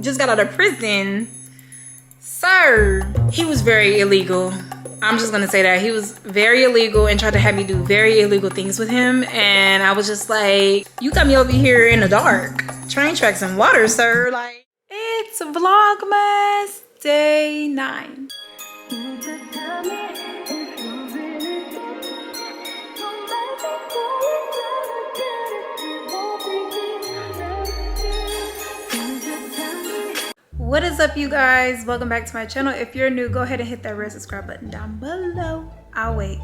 just got out of prison. Sir, he was very illegal. I'm just gonna say that. He was very illegal and tried to have me do very illegal things with him. And I was just like, you got me over here in the dark. Train tracks and water, sir. Like, it's Vlogmas Day 9. What is up, you guys? Welcome back to my channel. If you're new, go ahead and hit that red subscribe button down below. I'll wait.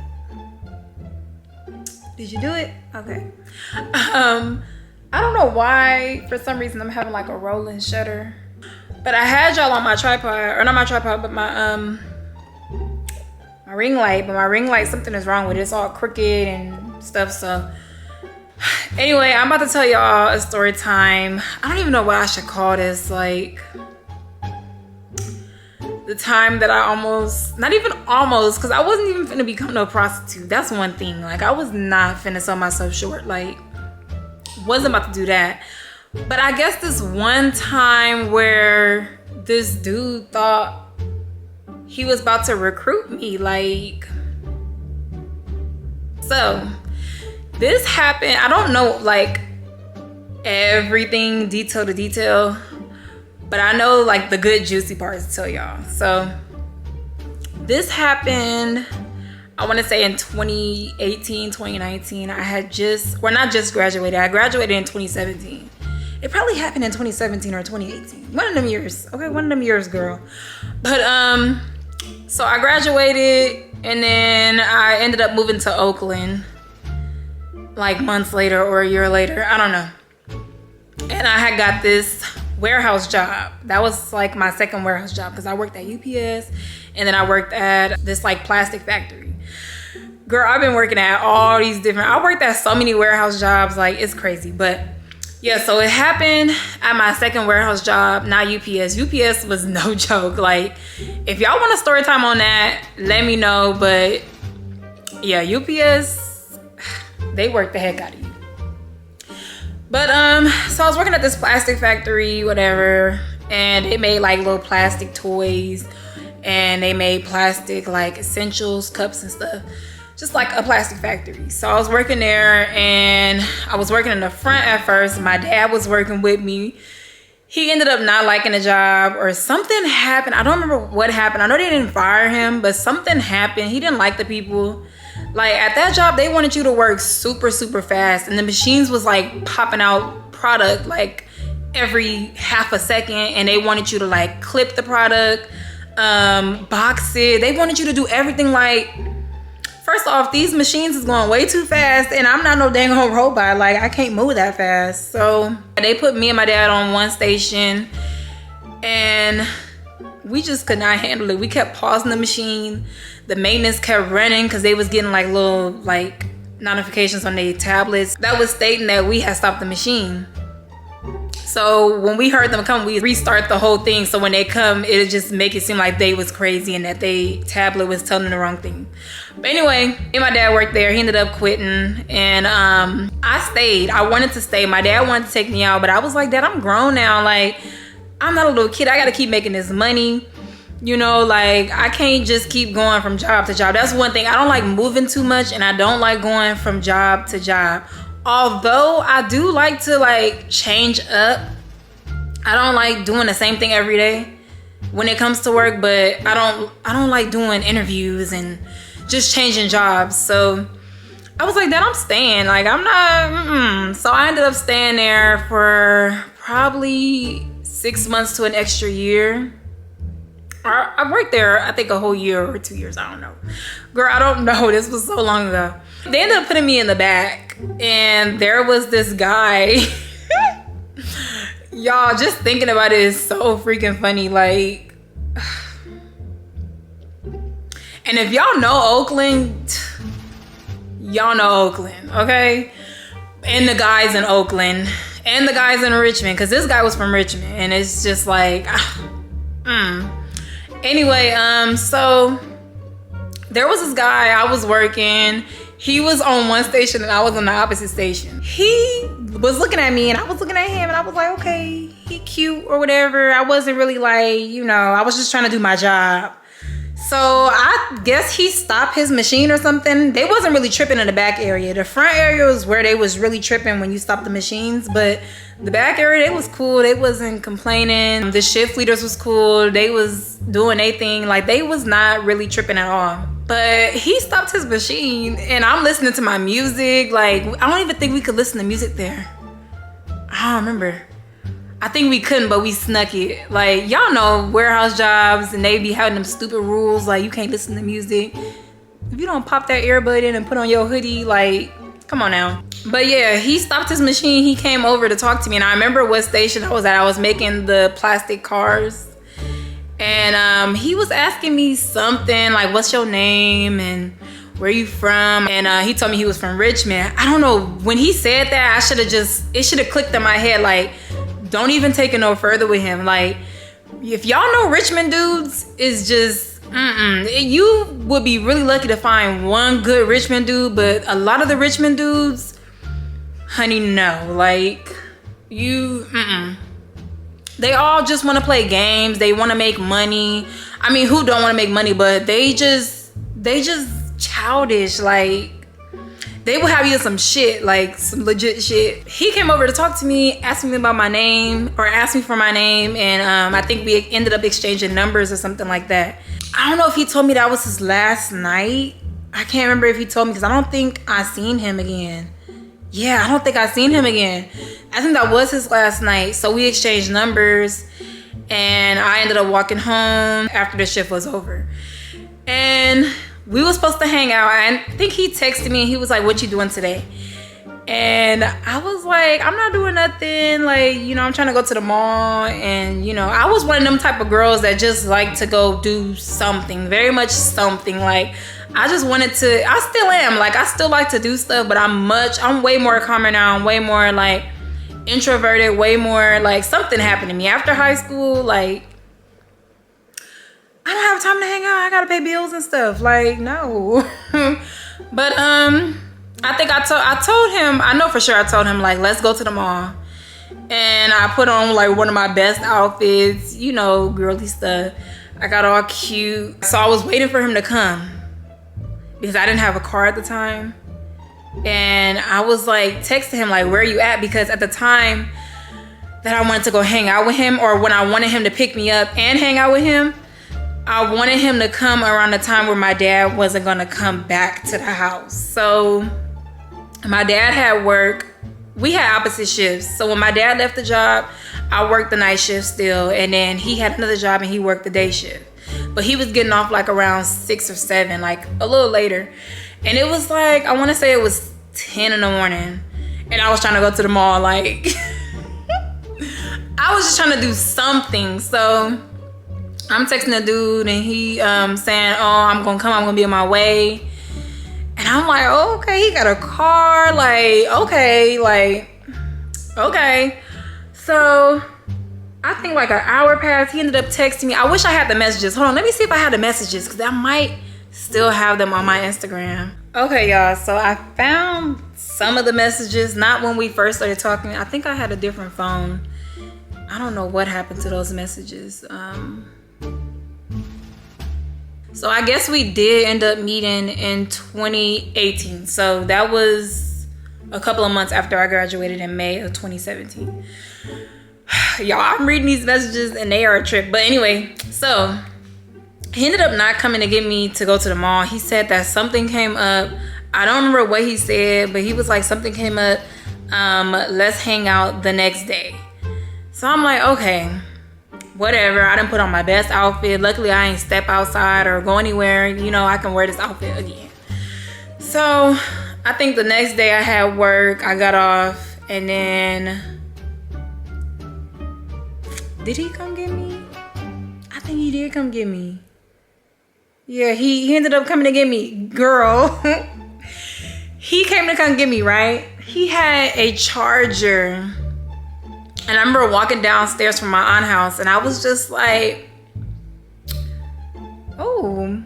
Did you do it? Okay. I don't know why, for some reason I'm having like a rolling shutter, but I had y'all on my tripod, or not my tripod, but my ring light. But my ring light, something is wrong with it. It's all crooked and stuff. So anyway, I'm about to tell y'all a story time. I don't even know what I should call this. Like, the time that I almost, not even almost, because I wasn't even finna become no prostitute. That's one thing. Like, I was not finna sell myself short. Like, wasn't about to do that. But I guess this one time where this dude thought he was about to recruit me. Like, so this happened. I don't know like everything detail to detail, but I know like the good juicy parts to tell y'all. So this happened, I want to say in 2018, 2019. I had just, well, not just graduated. I graduated in 2017. It probably happened in 2017 or 2018. One of them years. Okay, one of them years, girl. But so I graduated and then I ended up moving to Oakland like months later or a year later. I don't know. And I had got this warehouse job. That was like my second warehouse job because I worked at UPS and then I worked at this like plastic factory. Girl, I've been working at all these different, I worked at so many warehouse jobs, like it's crazy. But yeah, so it happened at my second warehouse job, not UPS. UPS was no joke. Like, if y'all want a story time on that, let me know. But yeah, UPS, they work the heck out of you. But so I was working at this plastic factory, whatever, and they made like little plastic toys and they made plastic like essentials, cups and stuff, just like a plastic factory. So I was working there and I was working in the front at first. My dad was working with me. He ended up not liking the job or something happened. I don't remember what happened. I know they didn't fire him, but something happened. He didn't like the people. Like at that job, they wanted you to work super, super fast. And the machines was like popping out product like every half a second. And they wanted you to like clip the product, box it. They wanted you to do everything. Like, first off, these machines is going way too fast. And I'm not no dang old robot. Like, I can't move that fast. So they put me and my dad on one station. And we just could not handle it. We kept pausing the machine. The maintenance kept running because they was getting like little like notifications on their tablets that was stating that we had stopped the machine. So when we heard them come, we restart the whole thing. So when they come, it'll just make it seem like they was crazy and that they tablet was telling the wrong thing. But anyway, me and my dad worked there. He ended up quitting and I stayed. I wanted to stay. My dad wanted to take me out, but I was like, Dad, I'm grown now. Like, I'm not a little kid. I got to keep making this money. You know, like I can't just keep going from job to job. That's one thing. I don't like moving too much and I don't like going from job to job. Although I do like to like change up. I don't like doing the same thing every day when it comes to work, but I don't like doing interviews and just changing jobs. So I was like, Dad, I'm staying. Like I'm not, So I ended up staying there for probably 6 months to an extra year. I worked there, I think a whole year or 2 years. I don't know. Girl, I don't know. This was so long ago. They ended up putting me in the back and there was this guy. Y'all, just thinking about it is so freaking funny. Like, and if y'all know Oakland, y'all know Oakland, okay? And the guys in Oakland and the guys in Richmond, because this guy was from Richmond and it's just like, Anyway, so there was this guy, I was working. He was on one station and I was on the opposite station. He was looking at me and I was looking at him and I was like, okay, he cute or whatever. I wasn't really like, you know, I was just trying to do my job. So I guess he stopped his machine or something. They wasn't really tripping in the back area. The front area was where they was really tripping when you stopped the machines. But the back area, they was cool. They wasn't complaining. The shift leaders was cool. They was doing their thing. Like, they was not really tripping at all. But he stopped his machine and I'm listening to my music. Like, I don't even think we could listen to music there. I don't remember. I think we couldn't, but we snuck it. Like, y'all know warehouse jobs and they be having them stupid rules. Like, you can't listen to music. If you don't pop that earbud in and put on your hoodie, like, come on now. But yeah, he stopped his machine. He came over to talk to me. And I remember what station I was at. I was making the plastic cars. And he was asking me something like, what's your name and where you from? And he told me he was from Richmond. I don't know, when he said that, it should have clicked in my head, like, don't even take it no further with him. Like, if y'all know Richmond dudes, is just you would be really lucky to find one good Richmond dude, but a lot of the Richmond dudes, honey, no. Like, they all just want to play games. They want to make money. I mean, who don't want to make money? But they just childish. Like, they will have you some shit, like some legit shit. He came over to talk to me, asking me about my name, or asked me for my name, and I think we ended up exchanging numbers or something like that. I don't know if he told me that was his last night. I can't remember if he told me, because I don't think I seen him again. Yeah, I don't think I seen him again. I think that was his last night. So we exchanged numbers and I ended up walking home after the shift was over. And we were supposed to hang out. I think he texted me and he was like, what you doing today? And I was like, I'm not doing nothing. Like, you know, I'm trying to go to the mall. And, you know, I was one of them type of girls that just like to go do something, very much something. Like, I just wanted to, I still am, like, I still like to do stuff, but I'm way more calmer now. I'm way more like introverted, way more like something happened to me after high school. Like, I don't have time to hang out. I gotta pay bills and stuff. Like, no. But I think I told him, I know for sure I told him, like, let's go to the mall. And I put on like one of my best outfits, you know, girly stuff. I got all cute. So I was waiting for him to come, because I didn't have a car at the time. And I was like texting him like, where are you at? Because at the time that I wanted to go hang out with him, or when I wanted him to pick me up and hang out with him, I wanted him to come around the time where my dad wasn't gonna come back to the house. So my dad had work. We had opposite shifts. So when my dad left the job, I worked the night shift still. And then he had another job and he worked the day shift. But he was getting off like around 6 or 7, like a little later. And it was like, I want to say it was 10 in the morning. And I was trying to go to the mall. Like, I was just trying to do something. So I'm texting the dude and he saying, oh, I'm going to come. I'm going to be on my way. And I'm like, oh, okay, he got a car. Like, okay, okay. So I think like an hour passed. He ended up texting me. I wish I had the messages. Hold on, let me see if I had the messages, because I might still have them on my Instagram. Okay, y'all, so I found some of the messages, not when we first started talking. I think I had a different phone. I don't know what happened to those messages. So I guess we did end up meeting in 2018. So that was a couple of months after I graduated in May of 2017. Y'all, I'm reading these messages and they are a trip. But anyway, so he ended up not coming to get me to go to the mall. He said that something came up. I don't remember what he said, but he was like, something came up. Let's hang out the next day. So I'm like, okay, whatever. I didn't put on my best outfit. Luckily, I ain't step outside or go anywhere. You know, I can wear this outfit again. So I think the next day I had work. I got off, and then did he come get me? I think he did come get me. Yeah, he ended up coming to get me. Girl, he came to come get me, right? He had a charger. And I remember walking downstairs from my aunt's house, and I was just like, oh,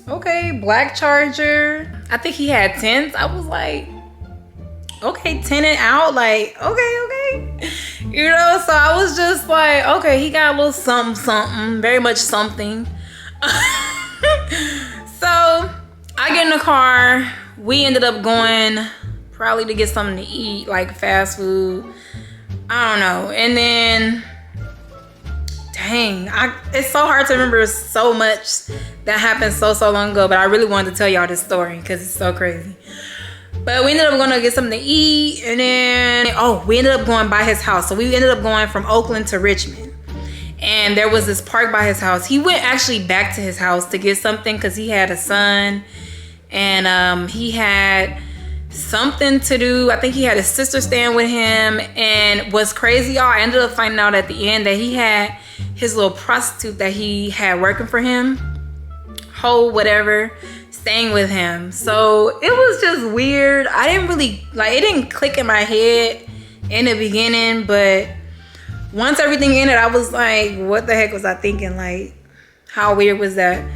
okay, black charger. I think he had tints. I was like, okay, tenant out, like, okay. You know, so I was just like, okay, he got a little something, very much something. So I get in the car. We ended up going probably to get something to eat, like fast food. I don't know. And then, dang, it's so hard to remember so much that happened so long ago, but I really wanted to tell y'all this story because it's so crazy. But we ended up going to get something to eat, and then, we ended up going by his house. So we ended up going from Oakland to Richmond. And there was this park by his house. He went actually back to his house to get something because he had a son. And he had something to do. I think he had his sister staying with him. And what's crazy, y'all, I ended up finding out at the end that he had his little prostitute that he had working for him, whatever, staying with him. So it was just weird. I didn't really, it didn't click in my head in the beginning, but once everything ended, I was like, what the heck was I thinking? Like, how weird was that?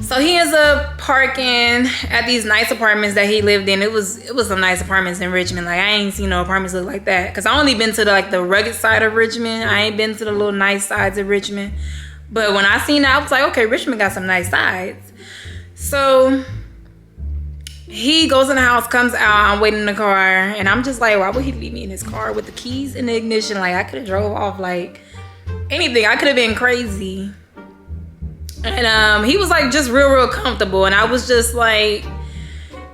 So he ends up parking at these nice apartments that he lived in. It was some nice apartments in Richmond. Like, I ain't seen no apartments look like that. Cause I only been to the rugged side of Richmond. I ain't been to the little nice sides of Richmond. But when I seen that, I was like, okay, Richmond got some nice sides. So he goes in the house, comes out, I'm waiting in the car, and I'm just like, why would he leave me in his car with the keys in the ignition? Like, I could have drove off, like, anything. I could have been crazy. And he was like just real comfortable, and I was just like,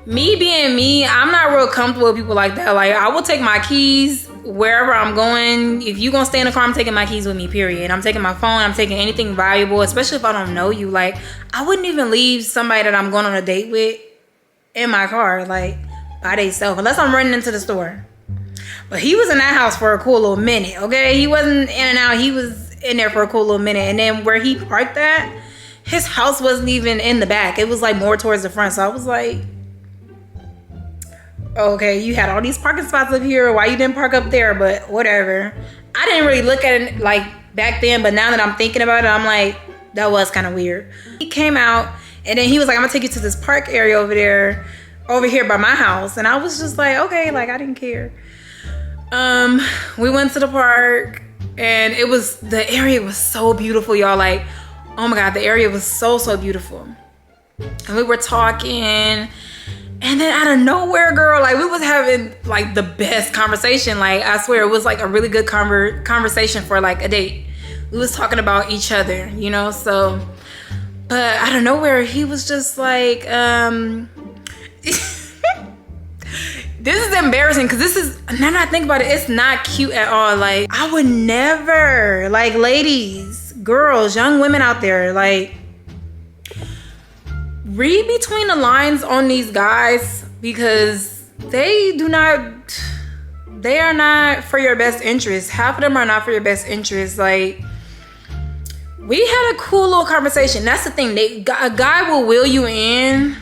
me being me, I'm not real comfortable with people like that. Like, I will take my keys wherever I'm going. If you gonna stay in the car, I'm taking my keys with me, period. I'm taking my phone, I'm taking anything valuable, especially if I don't know you. Like, I wouldn't even leave somebody that I'm going on a date with in my car, like, by themselves, unless I'm running into the store. But he was in that house for a cool little minute, okay? He wasn't in and out. He was in there for a cool little minute. And then where he parked at, his house wasn't even in the back. It was like more towards the front. So I was like, okay, you had all these parking spots up here. Why you didn't park up there? But whatever. I didn't really look at it like back then, but now that I'm thinking about it, I'm like, that was kind of weird. He came out, and then he was like, I'm gonna take you to this park area over here by my house. And I was just like, okay, like, I didn't care. We went to the park, and the area was so beautiful, y'all. Like, oh my God, the area was so beautiful. And we were talking, and then out of nowhere, girl, like, we was having like the best conversation. Like, I swear, it was like a really good conversation for like a date. We was talking about each other, you know, so, but out of nowhere, he was just like, this is embarrassing, because now that I think about it, it's not cute at all. Like, I would never, like, ladies, girls, young women out there, like, read between the lines on these guys, because they are not for your best interest. Half of them are not for your best interest. Like, we had a cool little conversation. That's the thing. A guy will wheel you in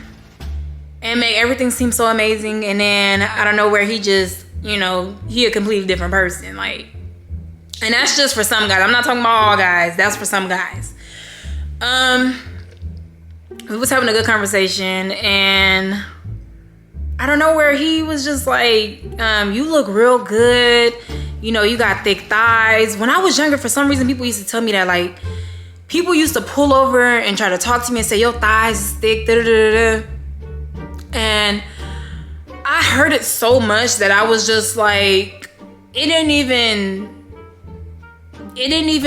and make everything seem so amazing, and then I don't know where he just, you know, he a completely different person. Like, and that's just for some guys. I'm not talking about all guys. That's for some guys. We was having a good conversation, and I don't know where he was just like, you look real good. You know, you got thick thighs. When I was younger, for some reason, people used to tell me that, like, people used to pull over and try to talk to me and say, your thighs is thick, da-da-da-da-da. And I heard it so much that I was just like, it didn't even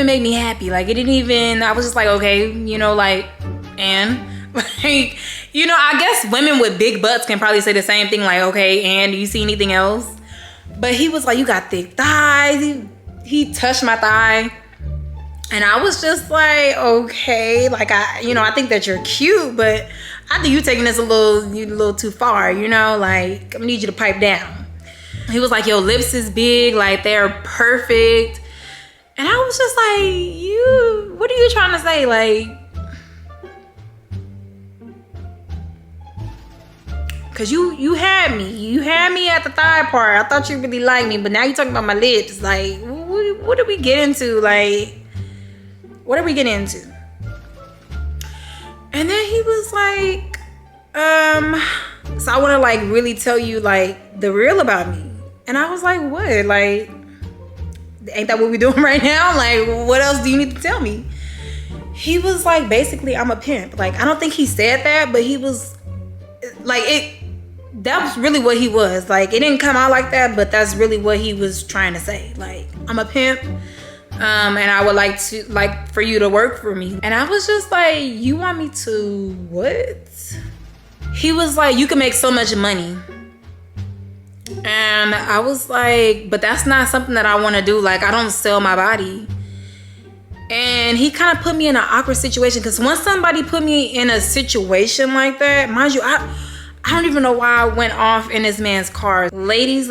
make me happy. Like, I was just like, okay, you know, like, and like, you know, I guess women with big butts can probably say the same thing, like, okay, and do you see anything else? But he was like, you got thick thighs. He touched my thigh, and I was just like, okay, like, I think that you're cute, but I think you taking this a little too far, you know, like, I'm gonna need you to pipe down. He was like, your lips is big, like, they're perfect. And I was just like, what are you trying to say? Like, cause you had me at the thigh part. I thought you really liked me, but now you're talking about my lips. Like, what did we get into? Like, what are we getting into? And then he was like, so I want to, like, really tell you, like, the real about me. And I was like, what? Like, ain't that what we doing right now? Like, what else do you need to tell me? He was like, basically, I'm a pimp. Like, I don't think he said that, but he was like, that was really what he was. Like, it didn't come out like that, but that's really what he was trying to say. Like, I'm a pimp, and I would like for you to work for me. And I was just like, you want me to what? He was like, you can make so much money. And I was like, but that's not something that I want to do. Like, I don't sell my body. And he kind of put me in an awkward situation, because once somebody put me in a situation like that, mind you, I don't even know why I went off in this man's car. Ladies,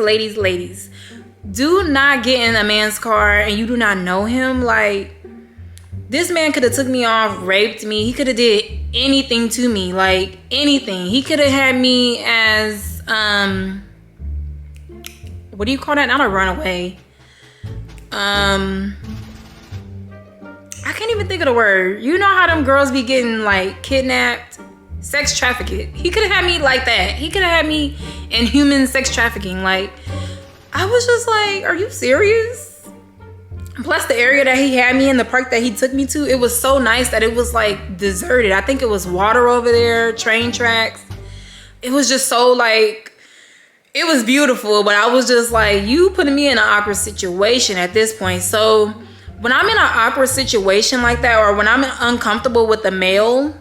do not get in a man's car and you do not know him. Like, this man could have took me off, raped me. He could have did anything to me, like anything. He could have had me as, what do you call that? Not a runaway. I can't even think of the word. You know how them girls be getting like kidnapped? Sex trafficked. He could have had me like that. He could have had me in human sex trafficking. Like, I was just like, are you serious? Plus the area that he had me in, the park that he took me to, it was so nice that it was like deserted. I think it was water over there, train tracks. It was just so like, it was beautiful, but I was just like, you putting me in an awkward situation at this point. So when I'm in an awkward situation like that, or when I'm uncomfortable with the male,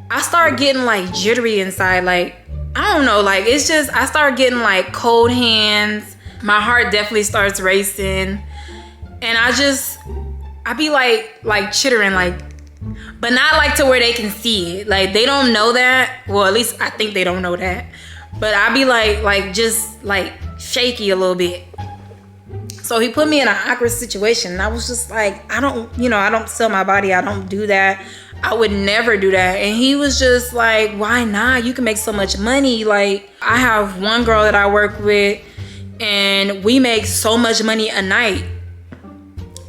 I start getting like jittery inside. Like, I don't know, like, it's just, I start getting like cold hands. My heart definitely starts racing. And I be like chittering, like, but not like to where they can see it. Like, they don't know that. Well, at least I think they don't know that. But I be like just like shaky a little bit. So he put me in an awkward situation. And I was just like, I don't sell my body. I don't do that. I would never do that. And he was just like, why not? You can make so much money. Like, I have one girl that I work with and we make so much money a night.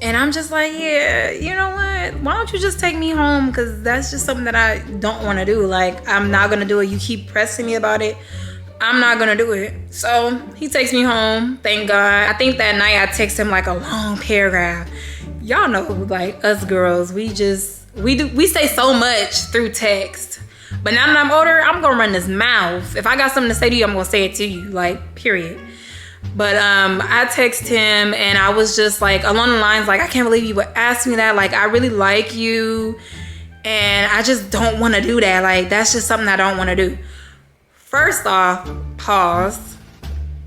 And I'm just like, yeah, you know what? Why don't you just take me home? Because that's just something that I don't want to do. Like, I'm not going to do it. You keep pressing me about it. I'm not going to do it. So he takes me home. Thank God. I think that night I text him like a long paragraph. Y'all know, like, us girls, we say so much through text. But now that I'm older, I'm going to run this mouth. If I got something to say to you, I'm going to say it to you. Like, period. But I text him and I was just like along the lines like, I can't believe you would ask me that. Like, I really like you and I just don't want to do that. Like, that's just something I don't want to do. First off, pause.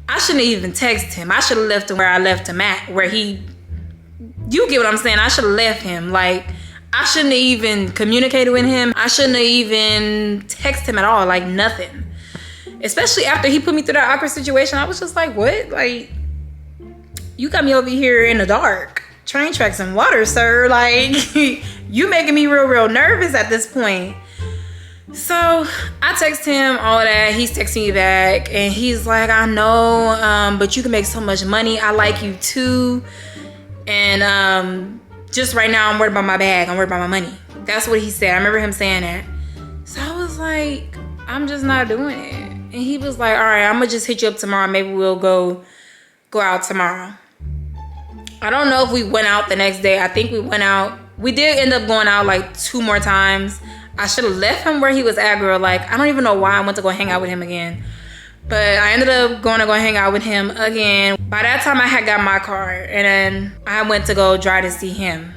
I shouldn't even text him. I should have left him where I left him at, you get what I'm saying? I should have left him. Like, I shouldn't have even communicated with him. I shouldn't have even texted him at all. Like, nothing. Especially after he put me through that awkward situation. I was just like, what? Like, you got me over here in the dark. Train tracks and water, sir. Like, you making me real nervous at this point. So I text him all that. He's texting me back and he's like, I know, but you can make so much money. I like you too. And just right now I'm worried about my bag. I'm worried about my money. That's what he said. I remember him saying that. So I was like, I'm just not doing it. And he was like, all right, I'm gonna just hit you up tomorrow. Maybe we'll go out tomorrow. I don't know if we went out the next day. I think we went out. We did end up going out like 2 more times. I should have left him where he was at, girl. Like, I don't even know why I went to go hang out with him again. But I ended up going to go hang out with him again. By that time, I had got my car. And then I went to go drive to see him.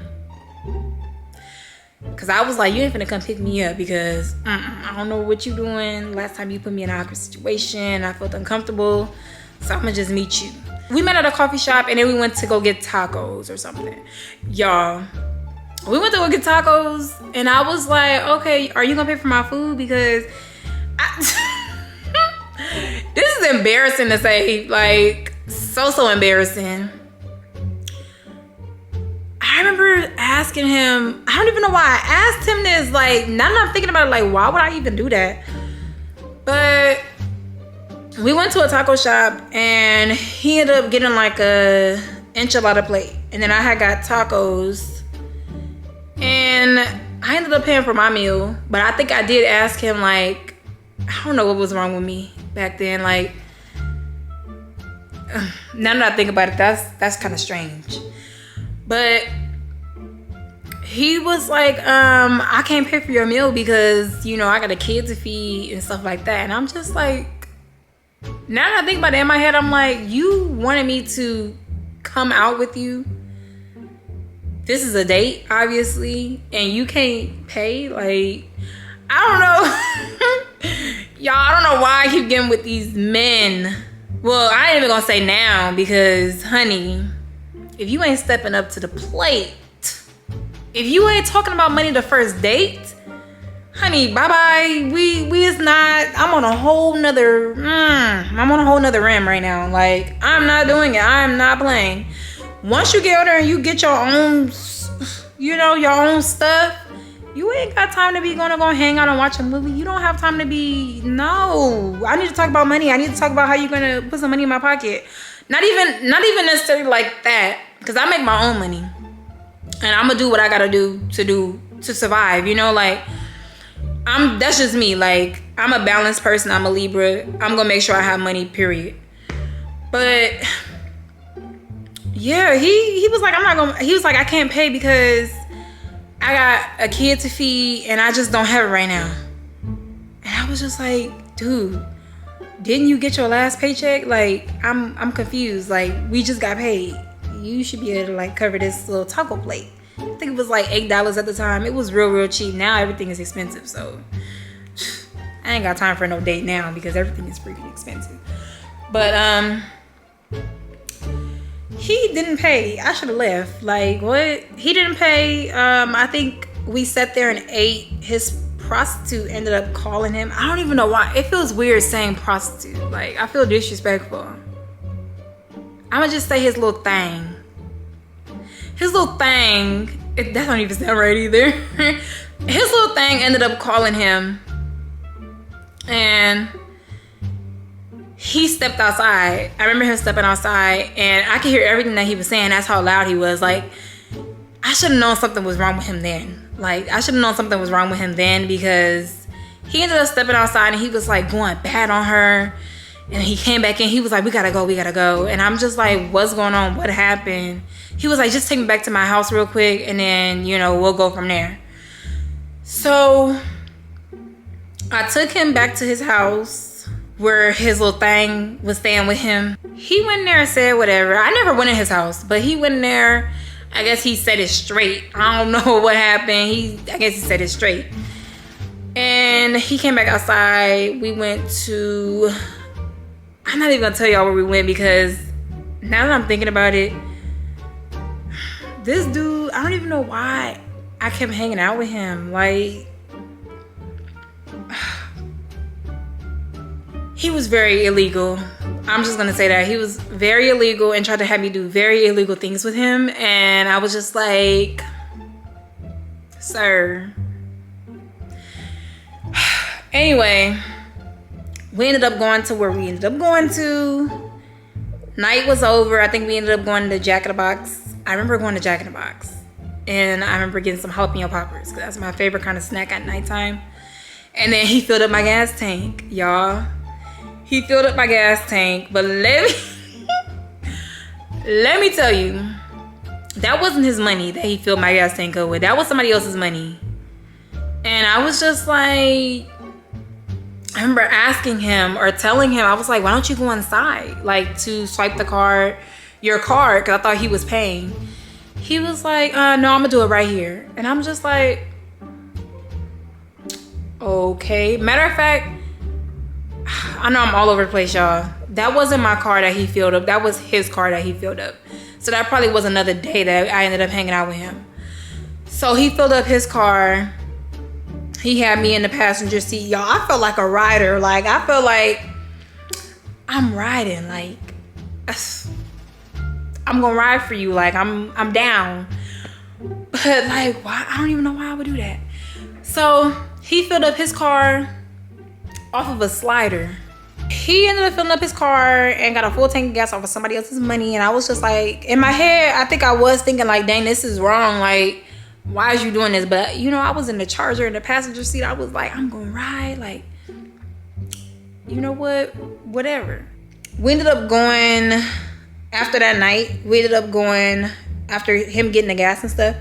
Because I was like, you ain't finna come pick me up because I don't know what you doing. Last time you put me in an awkward situation. I felt uncomfortable. So I'm going to just meet you. We met at a coffee shop and then we went to go get tacos or something. Y'all, we went to go get tacos and I was like, okay, are you going to pay for my food? Because this is embarrassing to say. Like, so embarrassing. I remember asking him, I don't even know why I asked him this. Like, now that I'm thinking about it, like, why would I even do that? But we went to a taco shop and he ended up getting like a enchilada plate. And then I had got tacos. And I ended up paying for my meal. But I think I did ask him, like, I don't know what was wrong with me back then. Like, now that I think about it, that's kind of strange. But he was like, I can't pay for your meal because, you know, I got a kid to feed and stuff like that. And I'm just like, now that I think about it in my head, I'm like, you wanted me to come out with you. This is a date, obviously, and you can't pay. Like, I don't know. Y'all, I don't know why I keep getting with these men. Well, I ain't even gonna say now because, honey, if you ain't stepping up to the plate, if you ain't talking about money the first date, honey, bye-bye. We is not, I'm on a whole nother rim right now. Like, I'm not doing it. I'm not playing. Once you get out there and you get your own, you know, your own stuff, you ain't got time to be gonna go hang out and watch a movie. You don't have time to be, no. I need to talk about money. I need to talk about how you're gonna put some money in my pocket. Not even necessarily like that, because I make my own money. And I'm gonna do what I gotta do to survive, you know, like, that's just me. Like, I'm a balanced person. I'm a Libra. I'm gonna make sure I have money, period. But yeah, he was like, I can't pay because I got a kid to feed and I just don't have it right now. And I was just like, dude, didn't you get your last paycheck? Like, I'm confused. Like, we just got paid. You should be able to like cover this little taco plate. I think it was like $8 at the time. It was real cheap. Now everything is expensive, so I ain't got time for no date now because everything is freaking expensive. But he didn't pay. I should have left. Like, what? He didn't pay. I think we sat there and ate. His prostitute ended up calling him. I don't even know why. It feels weird saying prostitute. Like, I feel disrespectful. I'm gonna just say his little thing. His little thing, that don't even sound right either. His little thing ended up calling him. And he stepped outside. I remember him stepping outside and I could hear everything that he was saying. That's how loud he was. Like, I should have known something was wrong with him then. Like, I should have known something was wrong with him then because he ended up stepping outside and he was like going bad on her. And he came back in. He was like, we gotta go. And I'm just like, what's going on? What happened? He was like, just take me back to my house real quick. And then, you know, we'll go from there. So I took him back to his house where his little thing was staying with him. He went in there and said whatever. I never went in his house, but he went in there. I guess he said it straight. I don't know what happened. I guess he said it straight. And he came back outside. We went to... I'm not even gonna tell y'all where we went because now that I'm thinking about it, this dude, I don't even know why I kept hanging out with him. Like, he was very illegal. I'm just gonna say that. He was very illegal and tried to have me do very illegal things with him. And I was just like, sir. Anyway, we ended up going to where we ended up going to. Night was over. I think we ended up going to Jack in the Box. I remember going to Jack in the Box. And I remember getting some jalapeno poppers because that's my favorite kind of snack at nighttime. And then he filled up my gas tank, y'all. He filled up my gas tank. But let me tell you, that wasn't his money that he filled my gas tank up with. That was somebody else's money. And I was just like... I remember asking him or telling him, I was like, why don't you go inside? Like, to swipe your card, because I thought he was paying. He was like, no, I'm going to do it right here. And I'm just like, okay. Matter of fact, I know I'm all over the place, y'all. That wasn't my car that he filled up. That was his car that he filled up. So that probably was another day that I ended up hanging out with him. So he filled up his car. He had me in the passenger seat. Y'all, I felt like a rider. Like, I felt like I'm riding. Like, I'm gonna ride for you. Like, I'm down. But like, why? I don't even know why I would do that. So he filled up his car off of a slider. He ended up filling up his car and got a full tank of gas off of somebody else's money. And I was just like, in my head, I think I was thinking like, dang, this is wrong. Like, why is you doing this? But, you know, I was in the Charger in the passenger seat. I was like, I'm gonna ride. Like, you know what? Whatever. we ended up going after that night. We ended up going after him getting the gas and stuff.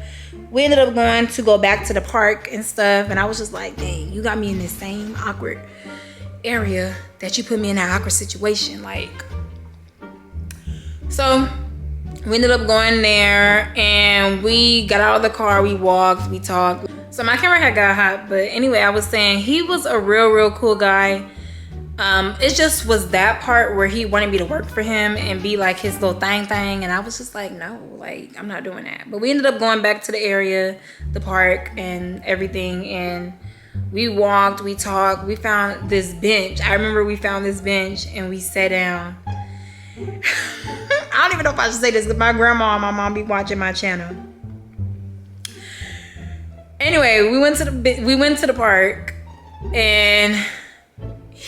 We ended up going to go back to the park and stuff. And I was just like, dang, you got me in this same awkward area that you put me in that awkward situation. Like, so we ended up going there and we got out of the car. We walked, we talked. So my camera had got hot. But anyway, I was saying he was a real cool guy. It just was that part where he wanted me to work for him and be like his little thing, and I was just like, no, like, I'm not doing that. But we ended up going back to the area, the park and everything, and we walked, we talked, we found this bench. I remember we found this bench and we sat down. I don't even know if I should say this because my grandma and my mom be watching my channel. Anyway, we went to the park and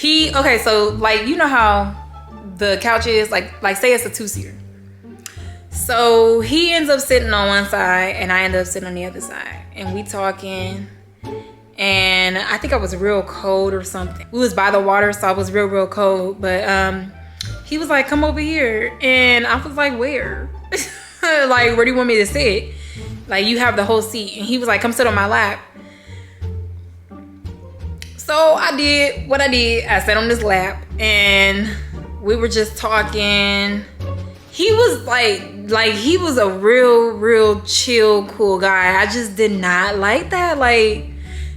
okay, so like, you know how the couch is, like say it's a 2-seater. So he ends up sitting on one side and I end up sitting on the other side, and we talking, and I think I was real cold or something. We was by the water, so I was real cold, but he was like, come over here, and I was like, where? Like, where do you want me to sit? Like, you have the whole seat. And he was like, come sit on my lap. So I did what I did. I sat on his lap and we were just talking. He was like he was a real chill, cool guy. I just did not like that. Like,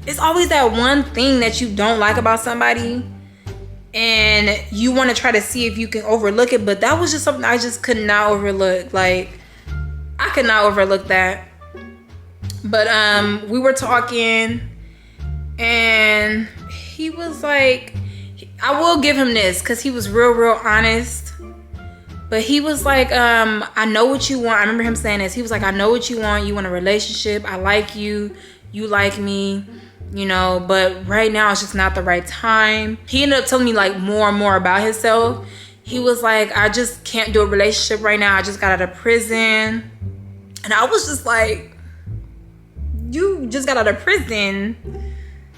it's always that one thing that you don't like about somebody and you want to try to see if you can overlook it. But that was just something I just could not overlook. Like, I could not overlook that. But we were talking and he was like, I will give him this because he was real honest. But he was like, I know what you want. I remember him saying this. He was like, I know what you want. You want a relationship. I like you. You like me. You know, but right now it's just not the right time. He ended up telling me like more and more about himself. He was like, I just can't do a relationship right now. I just got out of prison. And I was just like, you just got out of prison?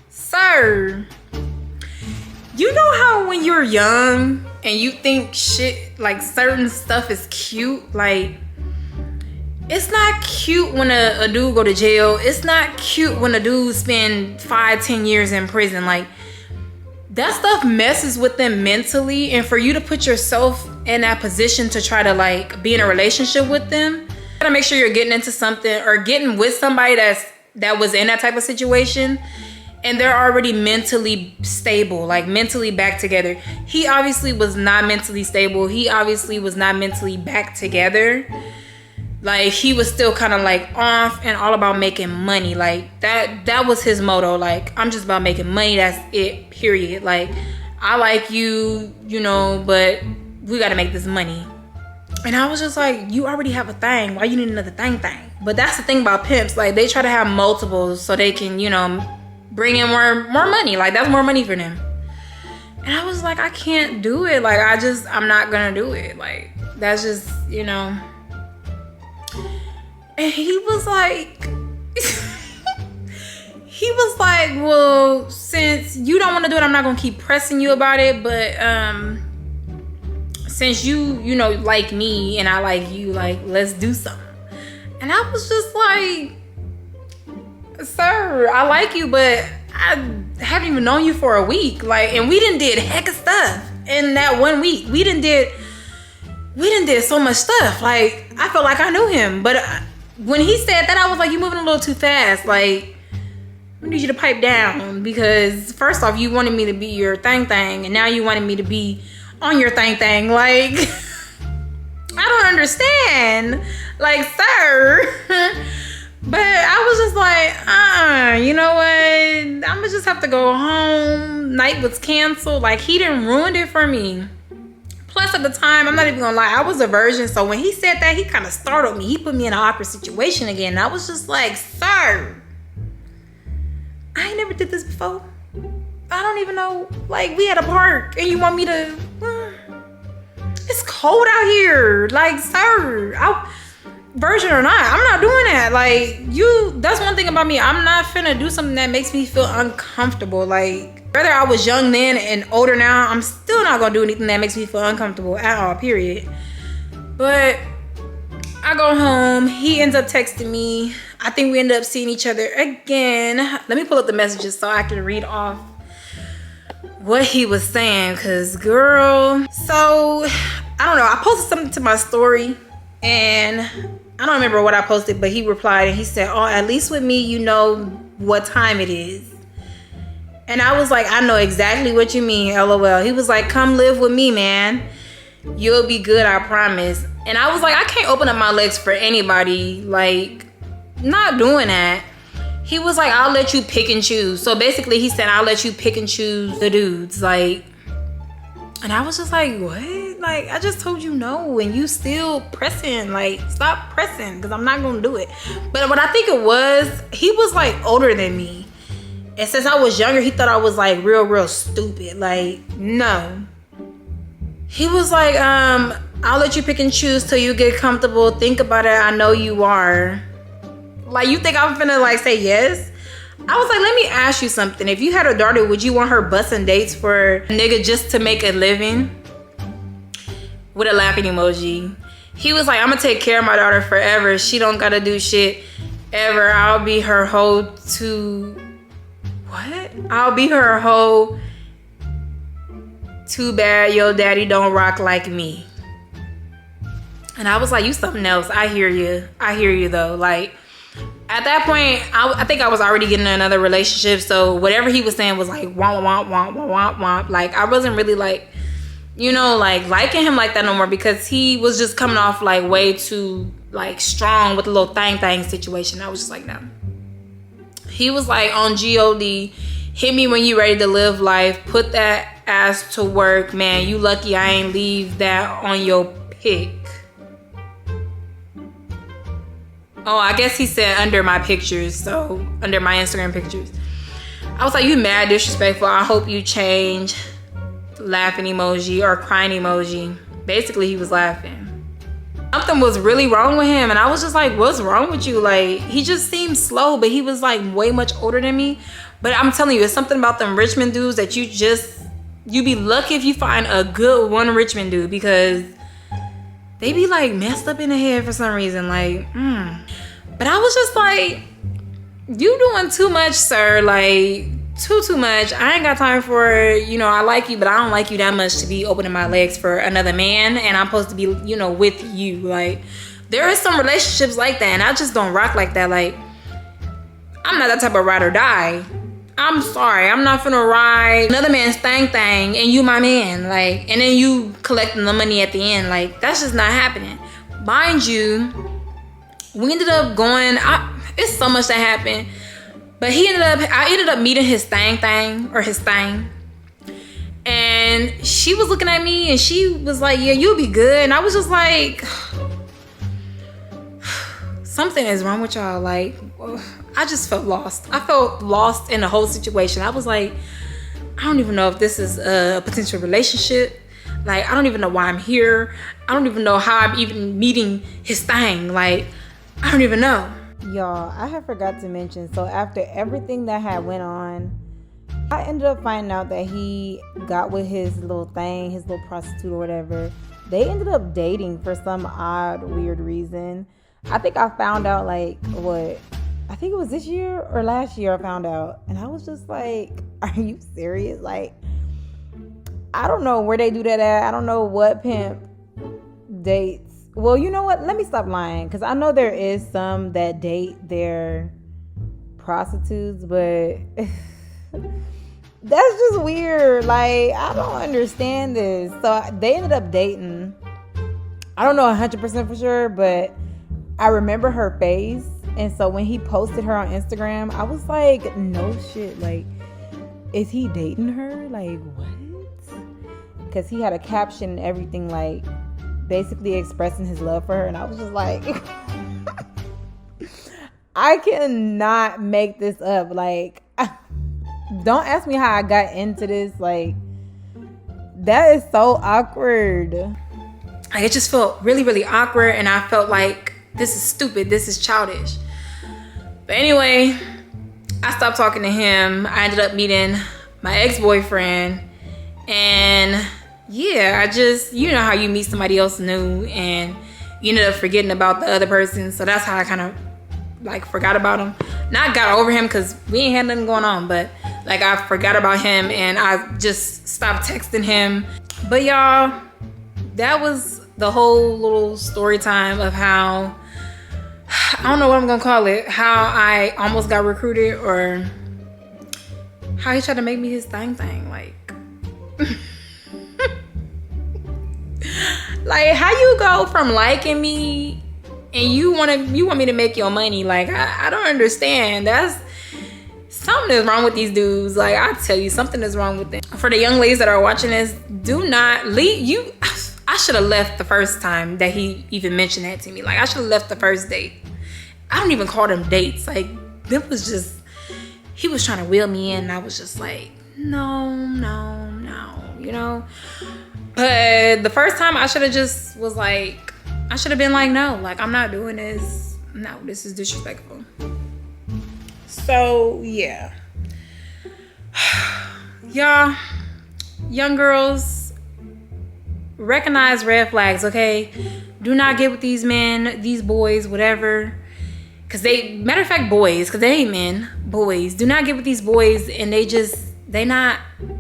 Sir, you know how when you're young and you think shit, like certain stuff is cute? Like, it's not cute when a dude go to jail. It's not cute when a dude spend 5-10 years in prison. Like, that stuff messes with them mentally. And for you to put yourself in that position to try to like be in a relationship with them, you gotta make sure you're getting into something or getting with somebody that was in that type of situation and they're already mentally stable, like mentally back together. He obviously was not mentally stable. He obviously was not mentally back together. Like, he was still kind of like off and all about making money. Like, that was his motto. Like, I'm just about making money. That's it, period. Like, I like you, you know, but we got to make this money. And I was just like, you already have a thing. Why you need another thing? But that's the thing about pimps. Like, they try to have multiples so they can, you know, bring in more money. Like, that's more money for them. And I was like, I can't do it. Like, I'm not gonna do it. Like, that's just, you know. And he was like, well, since you don't want to do it, I'm not gonna keep pressing you about it. But since you know, like me and I like you, like, let's do something. And I was just like, sir, I like you, but I haven't even known you for a week. Like, and we did heck of stuff in that 1 week. We did so much stuff. Like, I felt like I knew him. But when he said that, I was like, you moving a little too fast. Like, I need you to pipe down. Because first off, you wanted me to be your thing, and now you wanted me to be on your thing. Like, I don't understand. Like, sir. But I was just like, you know what? I'm gonna just have to go home. Night was canceled. Like, he didn't ruin it for me. Plus, at the time, I'm not even gonna lie, I was a virgin. So when he said that, he kind of startled me. He put me in an awkward situation again. And I was just like, sir, I ain't never did this before. I don't even know. Like, we at a park and you want me to... It's cold out here. Like, sir, virgin or not, I'm not doing that. Like, that's one thing about me. I'm not finna do something that makes me feel uncomfortable. Like, Whether I was young then and older now, I'm still not gonna do anything that makes me feel uncomfortable at all, period. But I go home, he ends up texting me. I think we ended up seeing each other again. Let me pull up the messages so I can read off what he was saying, cause girl. So, I don't know, I posted something to my story and I don't remember what I posted, but he replied and he said, oh, at least with me, you know what time it is. And I was like, I know exactly what you mean, LOL. He was like, come live with me, man. You'll be good, I promise. And I was like, I can't open up my legs for anybody. Like, not doing that. He was like, I'll let you pick and choose. So basically he said, I'll let you pick and choose the dudes. Like, and I was just like, what? Like, I just told you no and you still pressing. Like, stop pressing because I'm not going to do it. But what I think it was, he was like older than me. And since I was younger, he thought I was like real stupid. Like, no. He was like, I'll let you pick and choose till you get comfortable. Think about it. I know you are. Like, you think I'm finna like say yes? I was like, let me ask you something. If you had a daughter, would you want her busting dates for a nigga just to make a living? With a laughing emoji. He was like, I'm gonna take care of my daughter forever. She don't gotta do shit ever. I'll be her hoe to... What? I'll be her hoe. Too bad your daddy don't rock like me. And I was like, you something else. I hear you. I hear you though. Like, at that point, I think I was already getting in another relationship. So whatever he was saying was like, womp, womp, womp, womp, womp, womp. Like, I wasn't really like, you know, like liking him like that no more because he was just coming off like way too like strong with the little thang situation. I was just like, no. He was like, on G-O-D, hit me when you ready to live life. Put that ass to work, man. You lucky I ain't leave that on your pic. Oh, I guess he said under my pictures. So, under my Instagram pictures. I was like, you mad disrespectful. I hope you change. Laughing emoji or crying emoji. Basically, he was laughing. Something was really wrong with him. And I was just like, what's wrong with you? Like, he just seemed slow, but he was like way much older than me. But I'm telling you, it's something about them Richmond dudes that you be lucky if you find a good one Richmond dude because they be like messed up in the head for some reason. Like, But I was just like, you doing too much, sir. Like, too much. I ain't got time for, you know, I like you, but I don't like you that much to be opening my legs for another man. And I'm supposed to be, you know, with you. Like, there is some relationships like that. And I just don't rock like that. Like, I'm not that type of ride or die. I'm sorry. I'm not finna ride another man's thang and you my man. Like, and then you collecting the money at the end. Like, that's just not happening. Mind you, we ended up going, it's so much that happened. But I ended up meeting his thing. And she was looking at me and she was like, yeah, you'll be good. And I was just like, something is wrong with y'all. Like, I just felt lost. I felt lost in the whole situation. I was like, I don't even know if this is a potential relationship. Like, I don't even know why I'm here. I don't even know how I'm even meeting his thing. Like, I don't even know. Y'all, I had forgot to mention, so after everything that had went on, I ended up finding out that he got with his little thing, his little prostitute or whatever. They ended up dating for some odd, weird reason. I think I found out I think it was this year or last year I found out. And I was just like, are you serious? Like, I don't know where they do that at. I don't know what pimp dates. Well, you know what? Let me stop lying. Because I know there is some that date their prostitutes, but that's just weird. Like, I don't understand this. So they ended up dating. I don't know 100% for sure, but I remember her face. And so when he posted her on Instagram, I was like, no shit. Like, is he dating her? Like, what? Because he had a caption and everything, like, basically expressing his love for her. And I was just like, I cannot make this up. Like, don't ask me how I got into this. Like, that is so awkward. Like, it just felt really, really awkward. And I felt like, this is stupid. This is childish. But anyway, I stopped talking to him. I ended up meeting my ex-boyfriend. And yeah, I just, you know how you meet somebody else new and you end up forgetting about the other person. So that's how I kind of like forgot about him. Not got over him because we ain't had nothing going on, but like I forgot about him and I just stopped texting him. But y'all, that was the whole little story time of how, I don't know what I'm gonna call it, how I almost got recruited, or how he tried to make me his thing. Like like how you go from liking me and you want me to make your money. Like I don't understand. That's something is wrong with these dudes. Like I tell you, something is wrong with them. For the young ladies that are watching this, do not leave. I should have left the first time that he even mentioned that to me. Like I should have left the first date. I don't even call them dates. Like that was just, he was trying to wheel me in and I was just like, no, you know. But the first time I should have just was like, I should have been like, no, like I'm not doing this. No, this is disrespectful. So yeah. Y'all, young girls, recognize red flags, okay? Do not get with these men, these boys, whatever. Cause they, matter of fact, boys, cause they ain't men, boys. Do not get with these boys and they not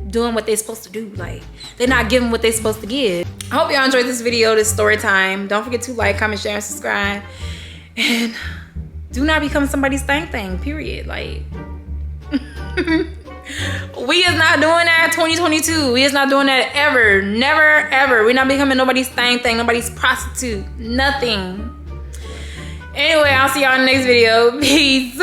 doing what they're supposed to do. Like, they're not giving what they're supposed to give. I hope y'all enjoyed this video, this story time. Don't forget to like, comment, share, and subscribe. And do not become somebody's thing, period. Like, we is not doing that 2022. We is not doing that ever. Never, ever. We're not becoming nobody's thing, nobody's prostitute, nothing. Anyway, I'll see y'all in the next video. Peace.